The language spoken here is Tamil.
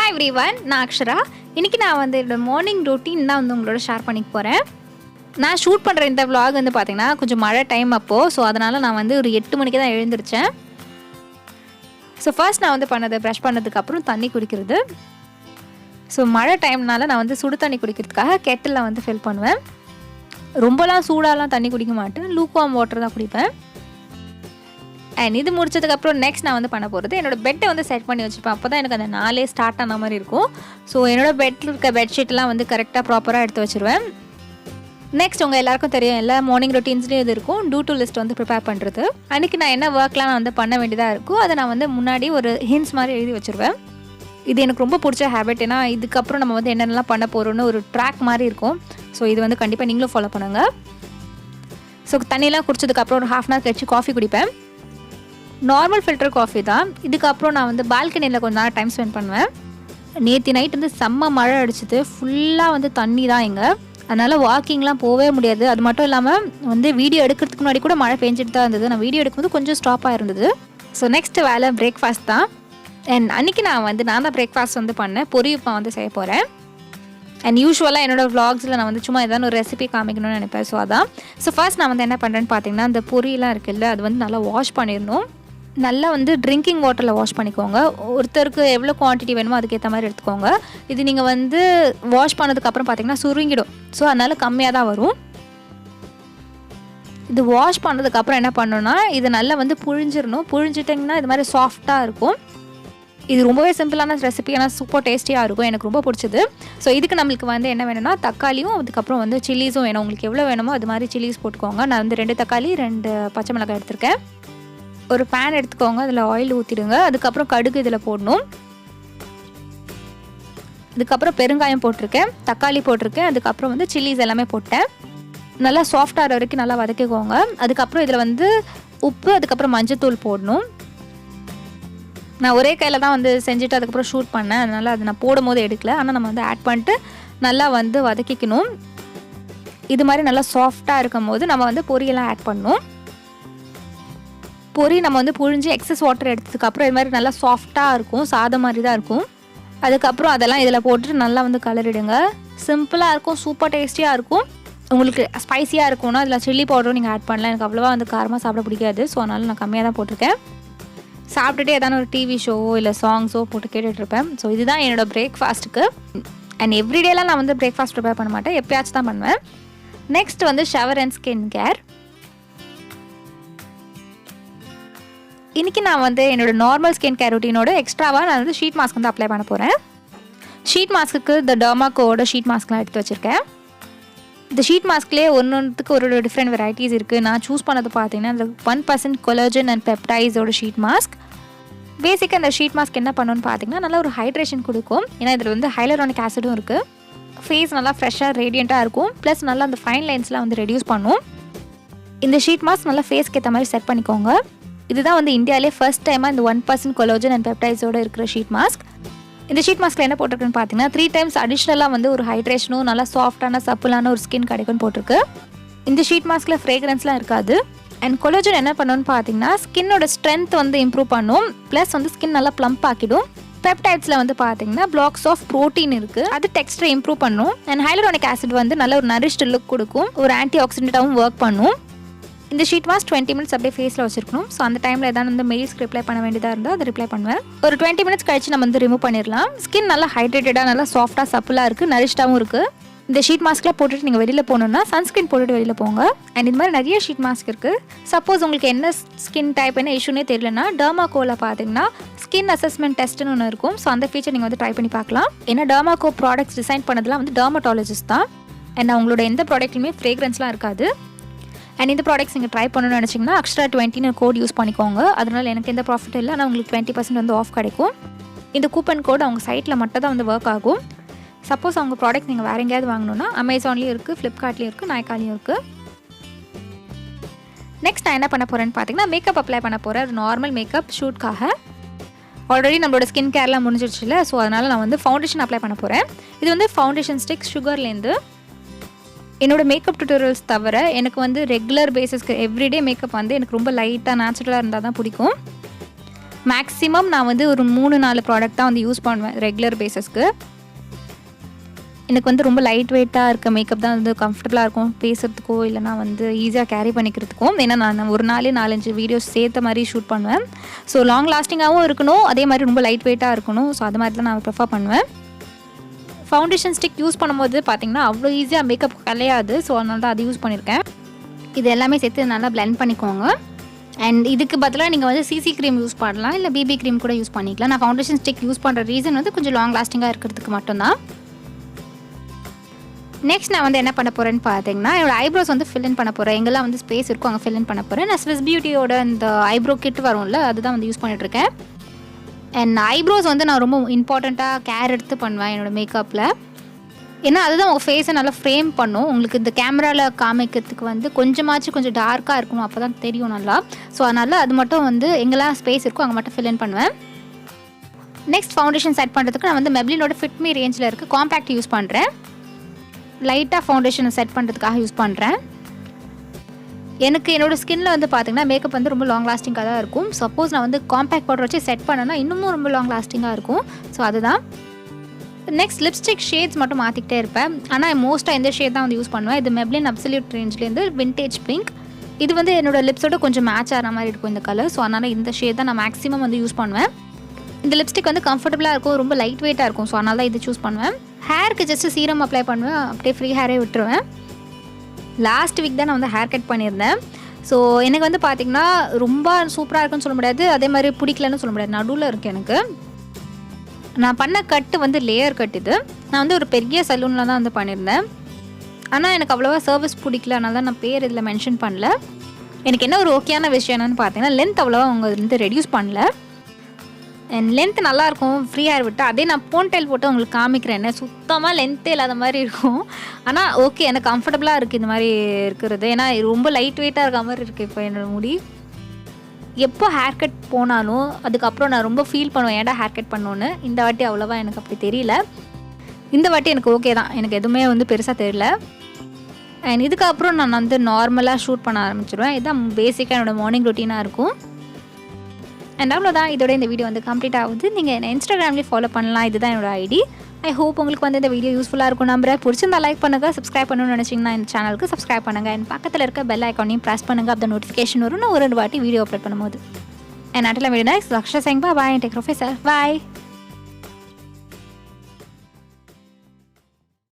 Hi everyone, நான் அக்ஷரா. இன்னைக்கு நான் வந்து என்னோட மார்னிங் ரொட்டீன் தான் வந்து உங்களோட ஷேர் பண்ணிக்க போகிறேன். நான் ஷூட் பண்ணுற இந்த vlog வந்து பார்த்தீங்கன்னா கொஞ்சம் மழை டைம் அப்போது. ஸோ அதனால் நான் வந்து ஒரு 8 மணிக்கு தான் எழுந்திரிச்சேன். ஸோ ஃபர்ஸ்ட் நான் வந்து பண்ணது ப்ரஷ் பண்ணதுக்கப்புறம் தண்ணி குடிக்கிறது. ஸோ மழை டைம்னால நான் வந்து சுடு தண்ணி குடிக்கிறதுக்காக கெட்டிலில் வந்து ஃபில் பண்ணுவேன். ரொம்பலாம் சூடாலாம் தண்ணி குடிக்க மாட்டேன், லூக்வார்ம் வாட்டர் தான் குடிப்பேன். அண்ட் இது முடிச்சதுக்கப்புறம் நெக்ஸ்ட் நான் வந்து பண்ண போகிறது என்னோடய பெட்டை வந்து செட் பண்ணி வச்சுப்பேன். அப்போ தான் எனக்கு அந்த நாளே ஸ்டார்ட் ஆன மாதிரி இருக்கும். ஸோ என்னோடய பெட்டில் இருக்க பெட்ஷீட்லாம் வந்து கரெக்டாக ப்ராப்பராக எடுத்து வச்சுருவேன். நெக்ஸ்ட் உங்கள் எல்லாருக்கும் தெரியும், எல்லா மார்னிங் ரொட்டீன்ஸ்லேயும் இது இருக்கும், டூ டு லிஸ்ட் வந்து ப்ரிப்பேர் பண்ணுறது. அன்றைக்கி நான் என்ன ஒர்க்லாம் நான் வந்து பண்ண வேண்டியதாக இருக்கும் அதை நான் வந்து முன்னாடி ஒரு ஹிண்ட்ஸ் மாதிரி எழுதி வச்சுருவேன். இது எனக்கு ரொம்ப பிடிச்ச ஹேபிட். ஏன்னா இதுக்கப்புறம் நம்ம வந்து என்னென்னலாம் பண்ண போகிறோன்னு ஒரு ட்ராக் மாதிரி இருக்கும். ஸோ இது வந்து கண்டிப்பாக நீங்களும் ஃபாலோ பண்ணுங்கள். ஸோ தண்ணியெலாம் குடிச்சதுக்கப்புறம் ஒரு ½ hour கழிச்சு காஃபி குடிப்பேன். நார்மல் ஃபில்டர் காஃபி தான். இதுக்கப்புறம் நான் வந்து பால்கனியில் கொஞ்சம் நேரம் டைம் ஸ்பெண்ட் பண்ணுவேன். நேற்று நைட் வந்து செம்ம மழை அடிச்சிது, ஃபுல்லாக வந்து தண்ணி தான் இங்கே. அதனால் வாக்கிங்லாம் போகவே முடியாது. அது மட்டும் இல்லாமல் வந்து வீடியோ எடுக்கிறதுக்கு முன்னாடி கூட மழை பெஞ்சிட்டு தான் இருந்தது. நான் வீடியோ எடுக்கும்போது கொஞ்சம் ஸ்டாப்பாக இருந்தது. ஸோ நெக்ஸ்ட்டு வேலை பிரேக்ஃபாஸ்ட் தான். அண்ட் அன்றைக்கி நான் தான் பிரேக்ஃபாஸ்ட் வந்து பண்ணேன். பொரி உப்புமா வந்து செய்ய போகிறேன். அண்ட் யூஸ்வலாக என்னோடய vlogsல நான் வந்து சும்மா ஏதாவது ஒரு ரெசிபி காமிக்கணும்னு நினைப்பேன். ஸோ அதான். ஸோ ஃபர்ஸ்ட் நான் வந்து என்ன பண்ணுறேன்னு பார்த்தீங்கன்னா, அந்த பொரியெலாம் இருக்குல்ல, அது வந்து நல்லா வாஷ் பண்ணிடணும். நல்லா வந்து ட்ரிங்கிங் வாட்டரில் வாஷ் பண்ணிக்கோங்க. ஒருத்தருக்கு எவ்வளோ குவான்டிட்டி வேணுமோ அதுக்கேற்ற மாதிரி எடுத்துக்கோங்க. இது நீங்கள் வந்து வாஷ் பண்ணதுக்கப்புறம் பார்த்தீங்கன்னா சுருங்கிடும். ஸோ அதனால் கம்மியாக தான் வரும். இது வாஷ் பண்ணதுக்கப்புறம் என்ன பண்ணணும்னா, இதை நல்லா வந்து புழிஞ்சிடணும். புழிஞ்சிட்டிங்கன்னா இது மாதிரி சாஃப்டாக இருக்கும். இது ரொம்பவே சிம்பிளான ரெசிபி, ஆனால் சூப்பர் டேஸ்டியாக இருக்கும். எனக்கு ரொம்ப பிடிச்சது. ஸோ இதுக்கு நம்மளுக்கு வந்து என்ன வேணும்னா, தக்காளியும் அதுக்கப்புறம் வந்து சில்லிஸும் வேணும். உங்களுக்கு எவ்வளோ வேணுமோ அது மாதிரி சில்லிஸ் போட்டுக்கோங்க. நான் வந்து 2 தக்காளி 2 பச்சை மிளகாய் எடுத்திருக்கேன். ஒரு பேன் எடுத்துக்கோங்க, அதில் ஆயில் ஊற்றிடுங்க. அதுக்கப்புறம் கடுகு இதில் போடணும். அதுக்கப்புறம் பெருங்காயம் போட்டிருக்கேன், தக்காளி போட்டிருக்கேன், அதுக்கப்புறம் வந்து சில்லிஸ் எல்லாமே போட்டேன். நல்லா சாஃப்டாகிற வரைக்கும் நல்லா வதக்கிக்கோங்க. அதுக்கப்புறம் இதில் வந்து உப்பு, அதுக்கப்புறம் மஞ்சத்தூள் போடணும். நான் ஒரே கையில் தான் வந்து செஞ்சுட்டு அதுக்கப்புறம் ஷூட் பண்ணேன். அதனால் அது நான் போடும் போது எடுக்கல. ஆனால் நம்ம வந்து ஆட் பண்ணிட்டு நல்லா வந்து வதக்கிக்கணும். இது மாதிரி நல்லா சாஃப்டாக இருக்கும் போது நம்ம வந்து பொரியெல்லாம் ஆட் பண்ணணும். பொரி நம்ம வந்து புழிஞ்சு எக்ஸஸ் வாட்டர் எடுத்ததுக்கப்புறம் இது மாதிரி நல்லா சாஃப்டாக இருக்கும், சாதம் மாதிரி தான் இருக்கும். அதுக்கப்புறம் அதெல்லாம் இதில் போட்டுட்டு நல்லா வந்து கலரிடுங்க. சிம்பிளாக இருக்கும், சூப்பர் டேஸ்டியாக இருக்கும். உங்களுக்கு ஸ்பைஸியாக இருக்கும்னா அதில் சில்லி பவுடரும் நீங்கள் ஆட் பண்ணலாம். எனக்கு அவ்வளோவா வந்து காரமாக சாப்பிட பிடிக்காது. ஸோ அதனால் நான் கம்மியாக தான் போட்டிருக்கேன். சாப்பிட்டுட்டு ஏதாவது ஒரு டிவி ஷோவோ இல்லை சாங்ஸோ போட்டு கேட்டுட்ருப்பேன். ஸோ இதுதான் என்னோடய பிரேக்ஃபாஸ்ட்டுக்கு. அண்ட் எவ்ரிடேலாம் நான் வந்து பிரேக்ஃபாஸ்ட் ப்ரிப்பேர் பண்ண மாட்டேன், எப்பயாச்சும் தான் பண்ணுவேன். நெக்ஸ்ட் வந்து ஷவர் அண்ட் ஸ்கின் கேர். இன்றைக்கி நான் வந்து என்னோடய நார்மல் ஸ்கின் கேர் ரொட்டீனோட எக்ஸ்ட்ராவாக நான் வந்து ஷீட் மாஸ்க் வந்து அப்ளை பண்ண போகிறேன். ஷீட் மாஸ்க்கு இந்த டெர்மா கோவோட ஷீட் மாஸ்க்லாம் எடுத்து வச்சுருக்கேன். இந்த ஷீட் மாஸ்க்லேயே ஒன்றுக்கு ஒரு டிஃப்ரெண்ட் வெரைட்டிஸ் இருக்குது. நான் சூஸ் பண்ணது பார்த்தீங்கன்னா இந்த 1% கொலாஜன் அண்ட் பெப்டைஸோட ஷீட் மாஸ்க். பேசிக்காக இந்த ஷீட் மாஸ்க் என்ன பண்ணணும்னு பார்த்தீங்கன்னா, நல்லா ஒரு ஹைட்ரேஷன் கொடுக்கும். ஏன்னா இதில் வந்து ஹைலரானிக் ஆசிடும் இருக்குது. ஃபேஸ் நல்லா ஃப்ரெஷ்ஷாக ரேடியண்ட்டாக இருக்கும். ப்ளஸ் நல்லா அந்த ஃபைன் லைன்ஸ்லாம் வந்து ரெடியூஸ் பண்ணும். இந்த ஷீட் மாஸ்க் நல்லா ஃபேஸ்க்கு ஏற்ற மாதிரி செட் பண்ணிக்கோங்க. இதுதான் வந்து இந்தியாவிலே ஃபர்ஸ்ட் டைமாக இந்த 1% கொலாஜன் அண்ட் பெப்டைஸோடு இருக்கிற ஷீட் மாஸ்க். இந்த ஷீட் மாஸ்க்கில் என்ன போட்டிருக்குன்னு பார்த்தீங்கன்னா, 3 times அடிஷ்னலாக வந்து ஒரு ஹைட்ரேஷனும் நல்லா சாஃப்டான சப்புலான ஒரு ஸ்கின் கிடைக்கும்னு போட்டிருக்கு. இந்த ஷீட் மாஸ்க்கில் ஃப்ரேக்ரன்ஸ்லாம் இருக்காது. அண்ட் கொலாஜன் என்ன பண்ணணும்னு பார்த்தீங்கன்னா, ஸ்கின்னோட ஸ்ட்ரென்த் வந்து இம்ப்ரூவ் பண்ணும். ப்ளஸ் வந்து ஸ்கின் நல்லா ப்ளம்ப் ஆக்கிடும். பெப்டைட்ஸில் வந்து பார்த்தீங்கன்னா பிளாக்ஸ் ஆஃப் ப்ரோட்டீன் இருக்குது, அது டெக்ஸ்டரை இம்ப்ரூவ் பண்ணும். அண்ட் ஹைலரானிக் ஆசிட் வந்து நல்ல ஒரு நரிஷ்டு லுக் கொடுக்கும், ஒரு ஆன்டி ஆக்சிடென்ட்டாகவும் ஒர்க் பண்ணும். இந்த ஷீட் மாஸ்க் 20 minutes அப்படியே ஃபேஸில் வச்சிருக்கணும். ஸோ அந்த டைமில் ஏதாவது வந்து மெயில்ஸ்க்கு ரிப்ளை பண்ண வேண்டியதாக இருந்தால் அதை ரிப்ளை பண்ணுவேன். ஒரு 20 minutes கழிச்சு நம்ம வந்து ரிமூவ் பண்ணிடலாம். ஸ்கின் நல்லா ஹைட்ரேட்டடாக, நல்லா சாஃப்டாக சப்புலாக இருக்குது, நரிஷ்டாகவும் இருக்குது. இந்த ஷீட் மாஸ்க்லாம் போட்டுட்டு நீங்கள் வெளியில் போகணுன்னா சன்ஸ்க்ரீன் போட்டுட்டு வெளியில் போங்க. அண்ட் இது மாதிரி நிறைய ஷீட் மாஸ்க் இருக்குது. சப்போஸ் உங்களுக்கு என்ன ஸ்கின் டைப் என்ன இஷ்யூனே தெரியலனா, டெர்மா கோவில் பார்த்தீங்கன்னா ஸ்கின் அசஸ்மெண்ட் டெஸ்ட்னு ஒன்று இருக்கும். ஸோ அந்த ஃபீச்சர் நீங்கள் வந்து ட்ரை பண்ணி பார்க்கலாம். ஏன்னா டெர்மா கோ ப்ராடக்ட்ஸ் டிசைன் பண்ணதெல்லாம் வந்து டெர்மட்டாலஜிஸ்ட் தான். அண்ட் அவங்களோட எந்த ப்ராடக்ட்லையுமே ஃப்ரேக்ரன்ஸ்லாம் இருக்காது. அண்ட் இந்த ப்ராடக்ட்ஸ் நீங்கள் ட்ரை பண்ணணும்னு நினச்சிங்கன்னா Akshara 20 கோட் யூஸ் பண்ணிக்கோங்க. அதனால் எனக்கு எந்த ப்ராஃபிட் இல்லை, ஆனால் உங்களுக்கு 20% வந்து ஆஃப் கிடைக்கும். இந்த கூப்பன் கோட் அவங்க சைட்டில் மட்டும் தான் வந்து ஒர்க் ஆகும். சப்போஸ் அவங்க ப்ராடக்ட் நீங்கள் வேறு எங்கேயாவது வாங்கணுன்னா அமேசான்லேயும் இருக்குது, ஃப்ளிப்கார்ட்லேயும் இருக்குது, நாய்க்காலையும் இருக்குது. நெக்ஸ்ட் நான் என்ன பண்ண போகிறேன்னு பார்த்தீங்கன்னா, மேக்கப் அப்ளை பண்ண போகிறேன். ஒரு நார்மல் மேக்கப் ஷூட்காக. ஆல்ரெடி நம்மளோட ஸ்கின் கேர்லாம் முடிஞ்சிடுச்சுல, ஸோ அதனால் நான் வந்து ஃபவுண்டேஷன் அப்ளை பண்ண போகிறேன். இது வந்து ஃபவுண்டேஷன் ஸ்டிக் சுகர்லேருந்து. என்னோடய மேக்கப் டியூட்டோரியல்ஸ் தவிர எனக்கு வந்து ரெகுலர் பேசிஸ்க்கு எவ்ரிடே மேக்கப் வந்து எனக்கு ரொம்ப லைட்டாக நேச்சுரலாக இருந்தால் தான் பிடிக்கும். மேக்ஸிமம் நான் வந்து ஒரு 3-4 ப்ராடக்ட் தான் வந்து யூஸ் பண்ணுவேன் ரெகுலர் பேஸஸ்க்கு. எனக்கு வந்து ரொம்ப லைட் வெயிட்டாக இருக்க மேக்கப் தான் வந்து கம்ஃபர்டபுளாக இருக்கும் பேசுகிறதுக்கோ, இல்லைனா வந்து ஈஸியாக கேரி பண்ணிக்கிறதுக்கும். ஏன்னா நான் ஒரு நாளே 4-5 வீடியோஸ் சேர்த்த மாதிரி ஷூட் பண்ணுவேன். ஸோ லாங் லாஸ்டிங்காகவும் இருக்கணும், அதே மாதிரி ரொம்ப லைட் வெயிட்டாக இருக்கணும். ஸோ அது மாதிரி தான் நான் ப்ரிஃபர் பண்ணுவேன். ஃபவுண்டேஷன் ஸ்டிக் யூஸ் பண்ணும்போது பார்த்திங்கன்னா அவ்வளோ ஈஸியாக மேக்கப் கலையாது. ஸோ அதனால தான் அது யூஸ் பண்ணியிருக்கேன். இது எல்லாமே சேர்த்து நல்லா பிளெண்ட் பண்ணிக்கோங்க. அண்ட் இதுக்கு பதிலாக நீங்கள் வந்து சிசி க்ரீம் யூஸ் பண்ணலாம், இல்லை பிபி க்ரீம் கூட யூஸ் பண்ணிக்கலாம். நான் ஃபவுண்டேஷன் ஸ்டிக் யூஸ் பண்ணுற ரீசன் வந்து கொஞ்சம் லாங் லாஸ்டிங்காக இருக்கிறதுக்கு மட்டும்தான். நெக்ஸ்ட் நான் வந்து என்ன பண்ண போகிறேன்னு பார்த்தீங்கன்னா, என்னோடய ஐப்ரோஸ் வந்து ஃபில்லின் பண்ண போகிறேன். எங்கெல்லாம் வந்து ஸ்பேஸ் இருக்கும் அங்கே ஃபில்லின் பண்ண போகிறேன். நான் ஸ்விஸ் பியூட்டியோட இந்த ஐப்ரோ கிட் வரும்ல, அதுதான் வந்து யூஸ் பண்ணிகிட்ருக்கேன். அண்ட் ஐப்ரோஸ் வந்து நான் ரொம்ப இம்பார்ட்டண்ட்டாக கேர் எடுத்து பண்ணுவேன் என்னோடய மேக்கப்பில். ஏன்னா அதுதான் உங்கள் ஃபேஸை நல்லா ஃப்ரேம் பண்ணும். உங்களுக்கு இந்த கேமராவில் காமிக்கிறதுக்கு வந்து கொஞ்சம் டார்க்காக இருக்கணும், அப்போ தான் தெரியும் நல்லா. ஸோ அதனால் அது மட்டும் வந்து எங்கெல்லாம் ஸ்பேஸ் இருக்கோ அங்கே மட்டும் ஃபில்லின் பண்ணுவேன். நெக்ஸ்ட் ஃபவுண்டேஷன் செட் பண்ணுறதுக்கு நான் வந்து மெப்ளினோட ஃபிட்மி ரேஞ்சில் இருக்க காம்பேக்ட் யூஸ் பண்ணுறேன். லைட்டாக ஃபவுண்டேஷனை செட் பண்ணுறதுக்காக யூஸ் பண்ணுறேன். எனக்கு என்னோடய ஸ்கின்னில் வந்து பார்த்திங்கன்னா மேக்கப் வந்து ரொம்ப லாங் லாஸ்டிங்காக தான் இருக்கும். சப்போஸ் நான் வந்து காம்பேக்ட் பவுடர் வச்சு செட் பண்ணேன்னா இன்னமும் ரொம்ப லாங் லாஸ்டிங்காக இருக்கும். ஸோ அதுதான். நெக்ஸ்ட் லிப்ஸ்டிக் ஷேட்ஸ் மட்டும் மாற்றிக்கிட்டே இருப்பேன். ஆனால் மோஸ்ட்டாக இந்த ஷேட் தான் வந்து யூஸ் பண்ணுவேன். இது மெப்ளின் அப்சல்யூட் ரேஞ்ச்லேருந்து விண்டேஜ் பிங்க். இது வந்து என்னோடய லிப்ஸோட கொஞ்சம் மேட்ச் ஆகிற மாதிரி இருக்கும் இந்த கலர். ஸோ அதனால் இந்த ஷேட் தான் நான் மேக்ஸிமம் வந்து யூஸ் பண்ணுவேன். இந்த லிப்ஸ்டிக் வந்து கம்ஃபர்டபுளாக இருக்கும், ரொம்ப லைட் வெயிட்டாக இருக்கும். ஸோ அதனால தான் இது சூஸ் பண்ணுவேன். ஹேருக்கு ஜஸ்ட்டு சீரம் அப்ளை பண்ணுவேன், அப்படியே ஃப்ரீ ஹேரே விட்டுருவேன். லாஸ்ட் வீக் தான் நான் வந்து ஹேர் கட் பண்ணியிருந்தேன். ஸோ எனக்கு வந்து பார்த்திங்கன்னா ரொம்ப சூப்பராக இருக்குன்னு சொல்ல முடியாது, அதே மாதிரி பிடிக்கலன்னு சொல்ல முடியாது, நடுவில் இருக்குது எனக்கு. நான் பண்ண கட்டு வந்து லேயர் கட். இது நான் வந்து ஒரு பெரிய சலூனில் தான் வந்து பண்ணியிருந்தேன். ஆனால் எனக்கு அவ்வளோவா சர்வீஸ் பிடிக்கல, அதனால தான் நான் பேர் இதில் மென்ஷன் பண்ணல. எனக்கு என்ன ஒரு ஓகேயான விஷயம் என்னென்னு பார்த்தீங்கன்னா, லென்த் அவ்வளோவா அவங்க வந்து ரெடியூஸ் பண்ணல. அண்ட் லென்த் நல்லாயிருக்கும் ஃப்ரீ ஹேர் விட்டு. அதே நான் போன்டெயில் போட்டு உங்களுக்கு காமிக்கிறேன், என்ன சுத்தமாக லென்த்தே இல்லாத மாதிரி இருக்கும். ஆனால் ஓகே, எனக்கு கம்ஃபர்டபுளாக இருக்குது இந்த மாதிரி இருக்கிறது. ஏன்னா ரொம்ப லைட் வெயிட்டாக இருக்க மாதிரி இருக்குது இப்போ என்னோடய முடி. எப்போ ஹேர் கட் போனாலும் அதுக்கப்புறம் நான் ரொம்ப ஃபீல் பண்ணுவேன், ஏன்டா ஹேர் கட் பண்ணோன்னு. இந்த வாட்டி அவ்வளோவா எனக்கு அப்படி தெரியல. இந்த வாட்டி எனக்கு ஓகே தான், எனக்கு எதுவுமே வந்து பெருசாக தெரியல. அண்ட் இதுக்கப்புறம் நான் வந்து நார்மலாக ஷூட் பண்ண ஆரம்பிச்சிடுவேன். இதுதான் பேசிக்காக என்னோடய மார்னிங் ரொட்டீனாக இருக்கும். அண்ட் அவ்வளோதான், இதோட இந்த வீடியோ வந்து கம்ப்ளீட் ஆகுது. நீங்கள் என்ன இன்ஸ்டாகிராம்லேயே ஃபாலோ பண்ணலாம், இதுதான் என்னோடய ஐடி. ஐ ஹோப் உங்களுக்கு வந்து இந்த வீடியோ யூஸ்ஃபுல்லாக இருக்கும் நம்புறேன். பிடிச்சிருந்தா லைக் பண்ணுங்கள், சப்ஸ்கிரைப் பண்ணணும்னு நினச்சிங்கன்னா இந்த சேனலுக்கு சப்ஸ்கிரைப் பண்ணுங்கள். அண்ட் பக்கத்தில் இருக்க பெல் ஐக்கானையும் ப்ரெஸ் பண்ணுங்கள், அப்போ நோட்டிஃபிகேஷன் வரும் நான் ஒரு 2 வாட்டி வீடியோ அப்லோட் பண்ணும்போது. அண்ட் அட்டெல்லாம் video next Akshara saying bye bye and take care of yourself. Bye.